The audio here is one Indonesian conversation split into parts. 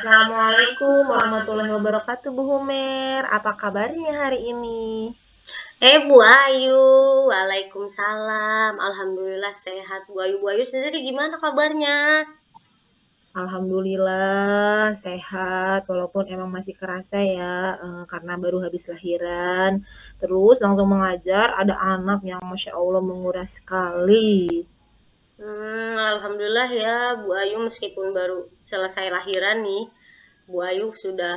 Assalamualaikum warahmatullahi wabarakatuh, Bu Humer. Apa kabarnya hari ini? Bu Ayu, waalaikumsalam. Alhamdulillah sehat. Bu Ayu sendiri gimana kabarnya? Alhamdulillah sehat, walaupun emang masih kerasa ya, karena baru habis lahiran. Terus langsung mengajar, ada anak yang Masya Allah menguras sekali. Alhamdulillah ya, Bu Ayu meskipun baru selesai lahiran nih, Bu Ayu sudah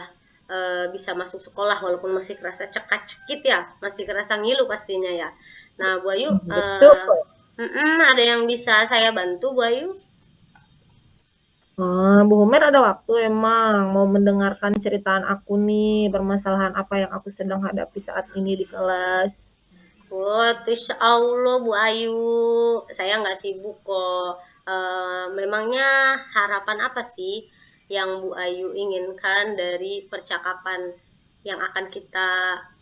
bisa masuk sekolah walaupun masih kerasa cekak-cekit ya, masih kerasa ngilu pastinya ya. Nah, Bu Ayu, Betul. ada yang bisa saya bantu, Bu Ayu? Bu Humer ada waktu emang mau mendengarkan ceritaan aku nih, permasalahan apa yang aku sedang hadapi saat ini di kelas. Oh, Insya Allah Bu Ayu, saya nggak sibuk kok. Memangnya harapan apa sih yang Bu Ayu inginkan dari percakapan yang akan kita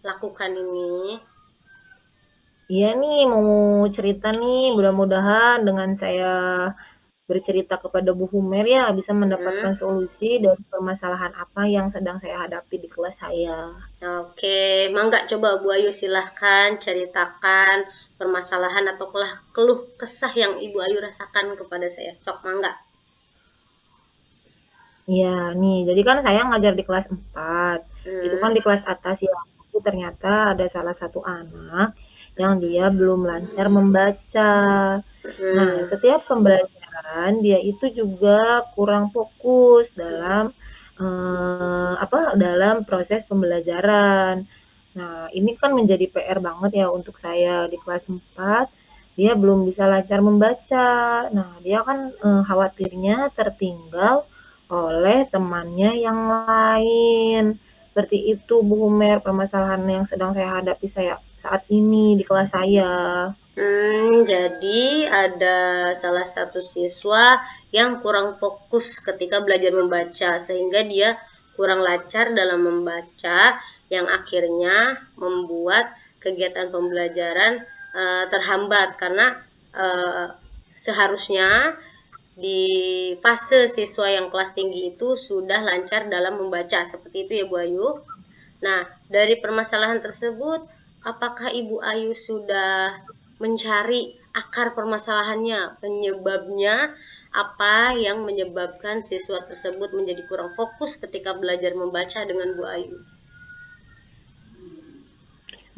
lakukan ini? Iya nih, mau cerita nih, mudah-mudahan dengan saya bercerita kepada Bu Humer ya bisa Hmm, mendapatkan solusi dari permasalahan apa yang sedang saya hadapi di kelas saya. oke, Mangga coba Bu Ayu silahkan ceritakan permasalahan atau keluh kesah yang Ibu Ayu rasakan kepada saya. Sok Mangga. Iya nih, jadi kan saya ngajar di kelas 4. Itu kan Hmm, di kelas atas ya. Tapi ternyata ada salah satu anak yang dia belum lancar membaca. Nah, hmm, setiap pembelajaran dia itu juga kurang fokus dalam dalam proses pembelajaran. Nah, ini kan menjadi PR banget ya untuk saya di kelas 4. Dia belum bisa lancar membaca. Nah, dia kan khawatirnya tertinggal oleh temannya yang lain. Seperti itu, Bu Humer, permasalahan yang sedang saya hadapi saya saat ini di kelas saya. Jadi ada salah satu siswa yang kurang fokus ketika belajar membaca, sehingga dia kurang lancar dalam membaca, yang akhirnya membuat kegiatan pembelajaran terhambat karena eh, seharusnya di fase siswa yang kelas tinggi itu sudah lancar dalam membaca, seperti itu ya Bu Ayu. Nah, dari permasalahan tersebut, apakah Ibu Ayu sudah mencari akar permasalahannya, penyebabnya apa yang menyebabkan siswa tersebut menjadi kurang fokus ketika belajar membaca dengan Bu Ayu?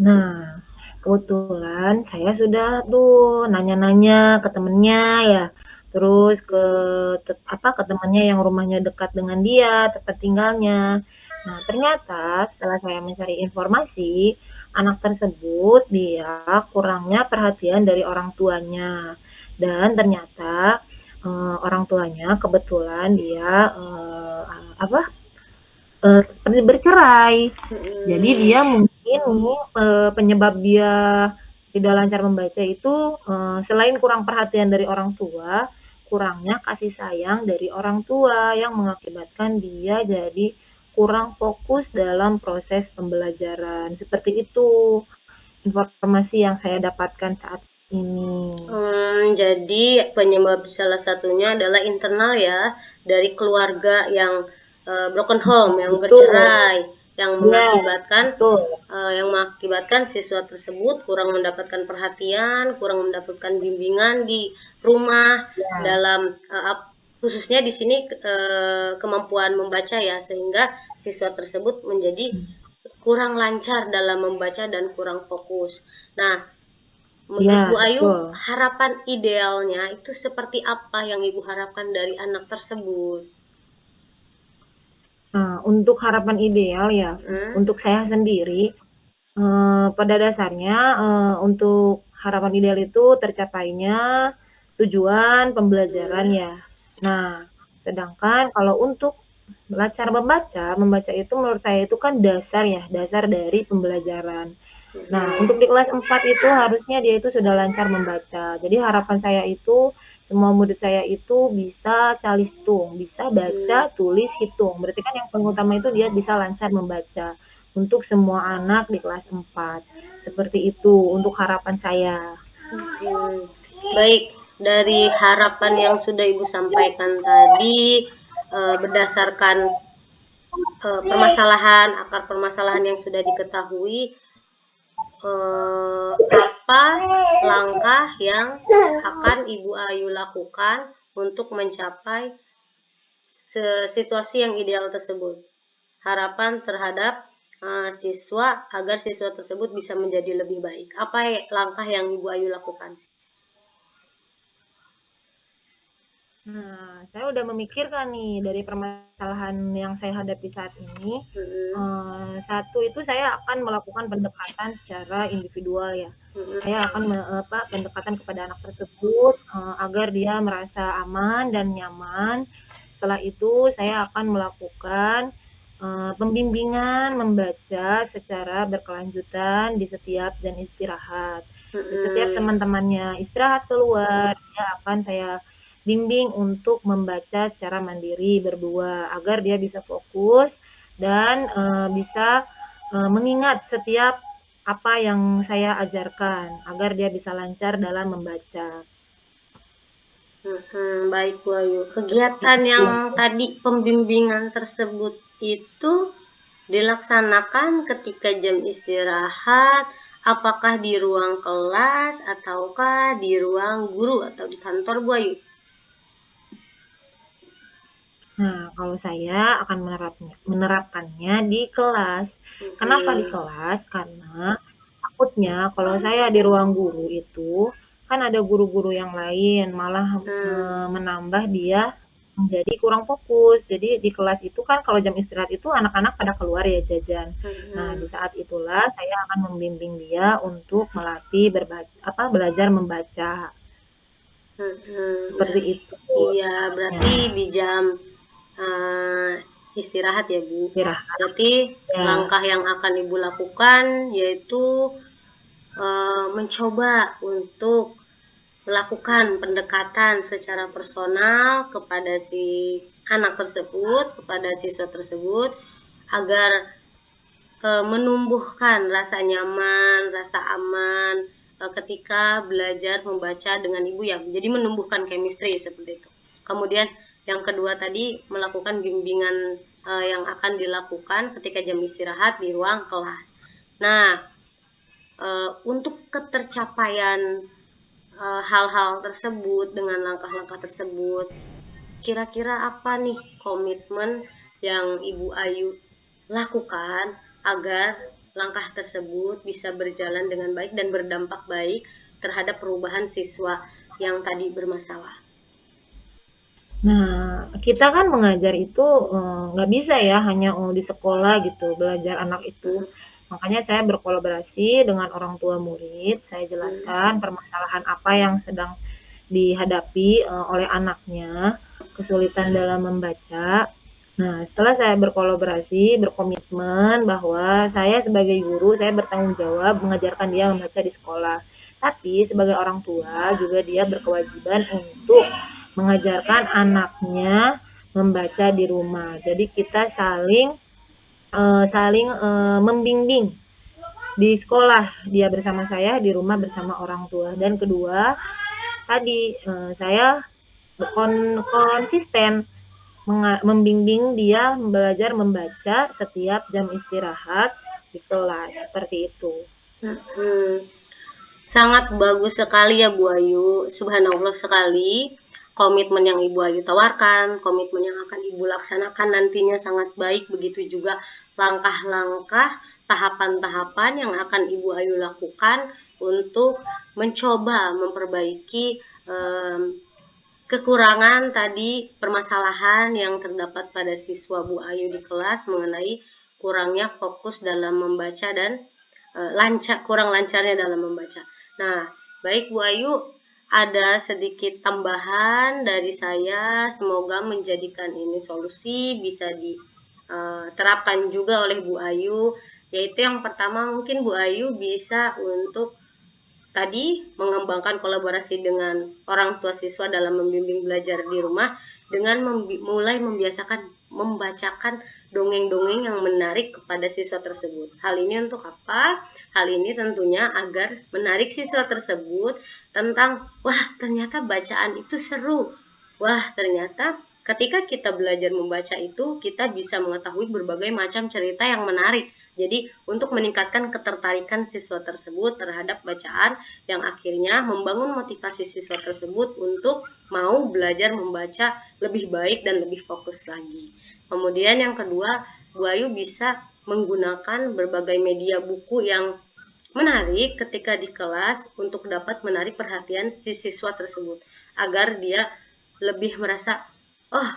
Nah, kebetulan saya sudah tuh nanya-nanya ke temennya ya, terus ke temannya yang rumahnya dekat dengan dia, tempat tinggalnya. Nah, ternyata setelah saya mencari informasi, anak tersebut dia kurangnya perhatian dari orang tuanya. Dan ternyata orang tuanya kebetulan dia bercerai. Jadi Hmm, dia mungkin penyebab dia tidak lancar membaca itu selain kurang perhatian dari orang tua, kurangnya kasih sayang dari orang tua yang mengakibatkan dia jadi kurang fokus dalam proses pembelajaran. Seperti itu informasi yang saya dapatkan saat ini. jadi penyebab salah satunya adalah internal ya, dari keluarga yang broken home, yang Betul. bercerai, yang Ya, mengakibatkan betul. siswa tersebut kurang mendapatkan perhatian, kurang mendapatkan bimbingan di rumah Ya. dalam khususnya di sini kemampuan membaca ya, sehingga siswa tersebut menjadi kurang lancar dalam membaca dan kurang fokus. Nah, menurut Bu Ya, Ayu, betul. harapan idealnya itu seperti apa yang Ibu harapkan dari anak tersebut? Nah, untuk harapan ideal ya, Hmm? untuk saya sendiri, pada dasarnya untuk harapan ideal itu tercapainya tujuan pembelajaran Hmm? ya. Nah, sedangkan kalau untuk belajar membaca itu menurut saya itu kan dasar ya, dasar dari pembelajaran. Nah, Hmm. untuk di kelas 4 itu harusnya dia itu sudah lancar membaca. Jadi harapan saya itu semua murid saya itu bisa calistung, bisa baca, Hmm. tulis, hitung. Berarti kan yang paling utama itu dia bisa lancar membaca untuk semua anak di kelas 4. Seperti itu untuk harapan saya. Hmm. Baik, dari harapan yang sudah Ibu sampaikan tadi, berdasarkan akar permasalahan yang sudah diketahui, apa langkah yang akan Ibu Ayu lakukan untuk mencapai situasi yang ideal tersebut. Harapan terhadap siswa agar siswa tersebut bisa menjadi lebih baik. Apa langkah yang Ibu Ayu lakukan? Nah, saya udah memikirkan nih dari permasalahan yang saya hadapi saat ini. Satu itu saya akan melakukan pendekatan secara individual ya. Saya akan pendekatan kepada anak tersebut agar dia merasa aman dan nyaman. Setelah itu saya akan melakukan pembimbingan membaca secara berkelanjutan di setiap jam istirahat. Di setiap teman-temannya istirahat keluar, dia akan saya bimbing untuk membaca secara mandiri berdua agar dia bisa fokus dan bisa mengingat setiap apa yang saya ajarkan agar dia bisa lancar dalam membaca. Baik Bu Ayu. Kegiatan yang tadi pembimbingan tersebut itu dilaksanakan ketika jam istirahat, apakah di ruang kelas ataukah di ruang guru atau di kantor Bu Ayu? Nah, kalau saya akan menerapkannya di kelas. Kenapa di kelas? Karena takutnya kalau saya di ruang guru itu kan ada guru-guru yang lain malah menambah dia menjadi kurang fokus. Jadi di kelas itu kan kalau jam istirahat itu anak-anak pada keluar ya jajan. Nah, di saat itulah saya akan membimbing dia untuk melatih belajar membaca. Seperti itu. Iya, berarti di jam istirahat ya Bu. Istirahat. Berarti langkah yang akan Ibu lakukan yaitu mencoba untuk melakukan pendekatan secara personal kepada si anak tersebut, kepada siswa tersebut, agar menumbuhkan rasa nyaman, rasa aman ketika belajar membaca dengan Ibu ya. Jadi menumbuhkan chemistry seperti itu. Kemudian yang kedua tadi melakukan bimbingan yang akan dilakukan ketika jam istirahat di ruang kelas. Nah, untuk ketercapaian hal-hal tersebut dengan langkah-langkah tersebut, kira-kira apa nih komitmen yang Ibu Ayu lakukan agar langkah tersebut bisa berjalan dengan baik dan berdampak baik terhadap perubahan siswa yang tadi bermasalah? Nah, kita kan mengajar itu nggak bisa ya hanya di sekolah gitu belajar anak itu. Makanya saya berkolaborasi dengan orang tua murid, saya jelaskan permasalahan apa yang sedang dihadapi oleh anaknya, kesulitan dalam membaca. Nah, setelah saya berkolaborasi, berkomitmen bahwa saya sebagai guru, saya bertanggung jawab mengajarkan dia membaca di sekolah. Tapi sebagai orang tua juga dia berkewajiban untuk mengajarkan anaknya membaca di rumah. Jadi kita saling membimbing di sekolah, dia bersama saya, di rumah bersama orang tua. Dan kedua, tadi saya konsisten membimbing dia belajar membaca setiap jam istirahat di kelas, seperti itu. Sangat bagus sekali ya Bu Ayu, subhanallah sekali. Komitmen yang Ibu Ayu tawarkan, komitmen yang akan Ibu laksanakan nantinya sangat baik, begitu juga langkah-langkah, tahapan-tahapan yang akan Ibu Ayu lakukan untuk mencoba memperbaiki kekurangan tadi, permasalahan yang terdapat pada siswa Bu Ayu di kelas mengenai kurangnya fokus dalam membaca dan kurang lancarnya dalam membaca. Nah, baik Bu Ayu, ada sedikit tambahan dari saya, semoga menjadikan ini solusi bisa diterapkan juga oleh Bu Ayu, yaitu yang pertama mungkin Bu Ayu bisa untuk tadi mengembangkan kolaborasi dengan orang tua siswa dalam membimbing belajar di rumah dengan mulai membiasakan membacakan dongeng-dongeng yang menarik kepada siswa tersebut. Hal ini untuk apa? Hal ini tentunya agar menarik siswa tersebut tentang, wah ternyata bacaan itu seru. Wah ternyata ketika kita belajar membaca itu, kita bisa mengetahui berbagai macam cerita yang menarik. Jadi, untuk meningkatkan ketertarikan siswa tersebut terhadap bacaan, yang akhirnya membangun motivasi siswa tersebut untuk mau belajar membaca lebih baik dan lebih fokus lagi. Kemudian yang kedua, Bu Ayu bisa menggunakan berbagai media buku yang menarik ketika di kelas untuk dapat menarik perhatian si siswa tersebut, agar dia lebih merasa, oh,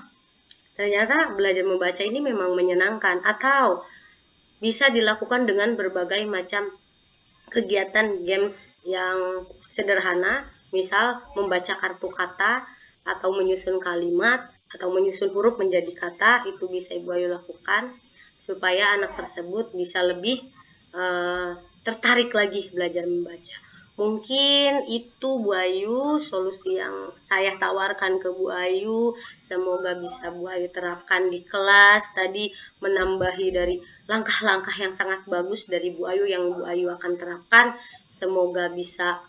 ternyata belajar membaca ini memang menyenangkan, atau bisa dilakukan dengan berbagai macam kegiatan games yang sederhana, misal membaca kartu kata, atau menyusun kalimat, atau menyusun huruf menjadi kata, itu bisa Ibu Ayu lakukan, supaya anak tersebut bisa lebih tertarik lagi belajar membaca. Mungkin itu Bu Ayu solusi yang saya tawarkan ke Bu Ayu. Semoga bisa Bu Ayu terapkan di kelas. Tadi menambahi dari langkah-langkah yang sangat bagus dari Bu Ayu yang Bu Ayu akan terapkan. Semoga bisa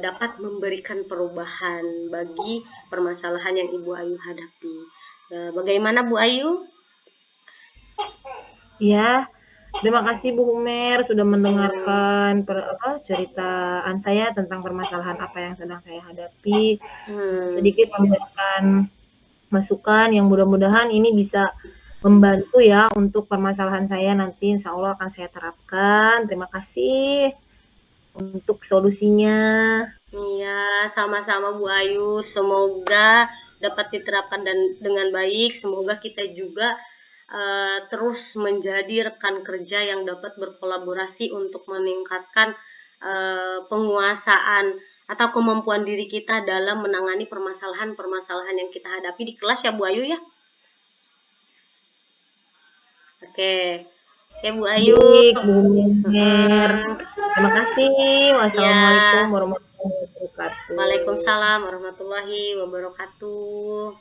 dapat memberikan perubahan bagi permasalahan yang Ibu Ayu hadapi. Bagaimana Bu Ayu? Ya, terima kasih Bu Humer sudah mendengarkan ceritaan saya tentang permasalahan apa yang sedang saya hadapi. Sedikit memberikan masukan yang mudah-mudahan ini bisa membantu ya untuk permasalahan saya nanti, insya Allah akan saya terapkan. Terima kasih untuk solusinya. Iya, sama-sama Bu Ayu. Semoga dapat diterapkan dengan baik. Semoga kita juga terus menjadi rekan kerja yang dapat berkolaborasi untuk meningkatkan penguasaan atau kemampuan diri kita dalam menangani permasalahan-permasalahan yang kita hadapi di kelas ya Bu Ayu ya. Oke. Ya Bu Ayu. Baik, Bu Humer. Terima kasih. Wassalamualaikum warahmatullahi wabarakatuh. Waalaikumsalam warahmatullahi wabarakatuh.